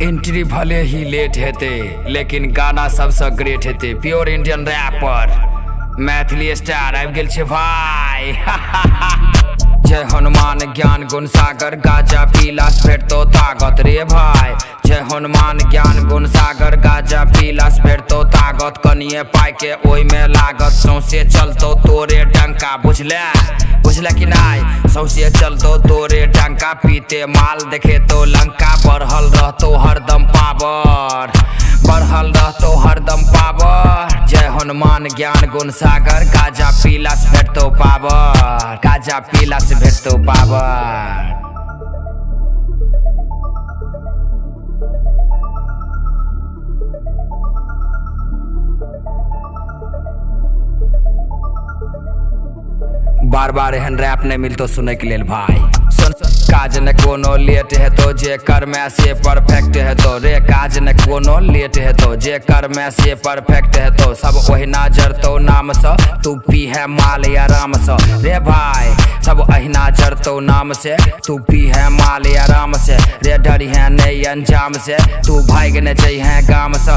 Entry भले ही late हेते लेकिन गाना सबसे ग्रेट हेते। Pure Indian rapper Maithili star आबि गेल छै भाई। जय हनुमान ज्ञान गुण सागर गाजा पीलास भेटतो ताकत रे भाई। जय हनुमान ज्ञान गुण सागर गाजा पीलास भेटतो ताकत। कनिए पाई के ओइ में लागत सौंसे चलतो तोरे डंका। बुझले कि नहीं सौंसे चलतो तोरे डंका। पीते माल देखे तो लंका बढ़ल रहतो हरदम पावर। बढ़ल रहतो हरदम पावर। जय हनुमान ज्ञान गुण सागर गाजा पीलास भेटतो पावर। गाजा पीलास भेटतो पावर। बार बार एहन रैप नहीं मिलतो सुने के लिए भाई। सुन काज न कोनो लेट है तो जे कर में से परफेक्ट है तो रे। काज न कोनो लेट है तो जे कर में से परफेक्ट है तो। सब ओहिना जरतो नाम से तू पी है माल आराम से रे भाई। सब अहिना जरतो नाम से तू पी है माल आराम से रे। डरी है नहीं अंजाम से तू भाग न चाहिए गाम से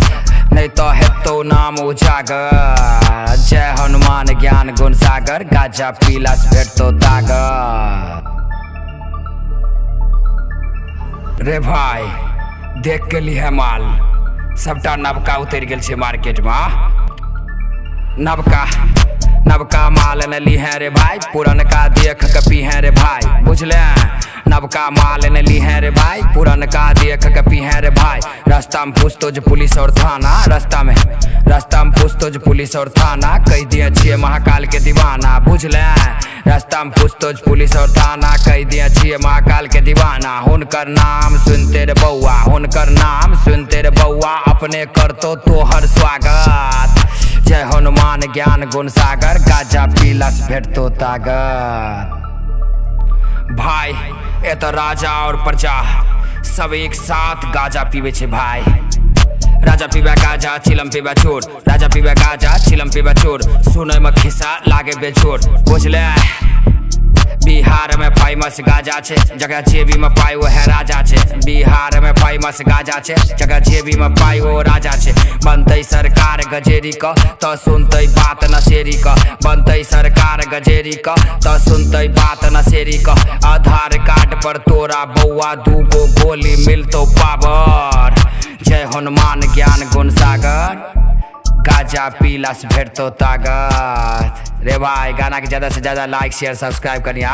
नहीं तो हेतो नाम उजागर। जय हनुमान ज्ञान गुण सागर गाजा पीलास भेटतो ताकत रे भाई। देख के लिए माल सबटा नबका उतर गेल छै मार्केट में। नबका माल न ली है रे भाई। पुरनका देख के पी है रे भाई। बुझले नबका माल न ली है रे भाई। पुरनका देख के पी है रे भाई। रास्ता में पूछतो जो पुलिस और थाना। रास्ता में पूछतो जो पुलिस और थाना। कह दिए छिए महाकाल के दीवाना। बुझले रास्ता में पूछतो जो पुलिस और थाना। कह दिए छिए महाकाल के दीवाना। हुनकर नाम सुनते रे बउआ। हुनकर नाम सुनते रे बउआ। अपने करतो तोहर स्वागत। जय हनुमान ज्ञान गुण सागर गाजा पीलास भेटतो ताकत भाई। ए तो राजा और प्रजा सब एक साथ गाजा पीबे छे भाई। राजा पीबे गाजा चिलम पीबे चोर। राजा पीबे गाजा चिलम पीबे चोर। सुनय में खिस्सा लागे बेचोर। बुझले बिहार में फेमस गाजा छे जगह जेबी में पाई वो है राजा छे। बिहार में फेमस गाजा छे जगह जेबी में पाई वो राजा छे। बनते सरकार गजेरी का तो सुनते बात नशेरी का। बनते सरकार गजेरी का तो सुनते बात नशेरी का। आधार कार्ड पर तोरा बउआ दूगो गोली मिलतो पावर। जय हनुमान ज्ञान गुण सागर गाजा पीलास भेटतो ताकत रे भाई। गाना के ज्यादा से ज्यादा लाइक शेयर सब्सक्राइब करिए।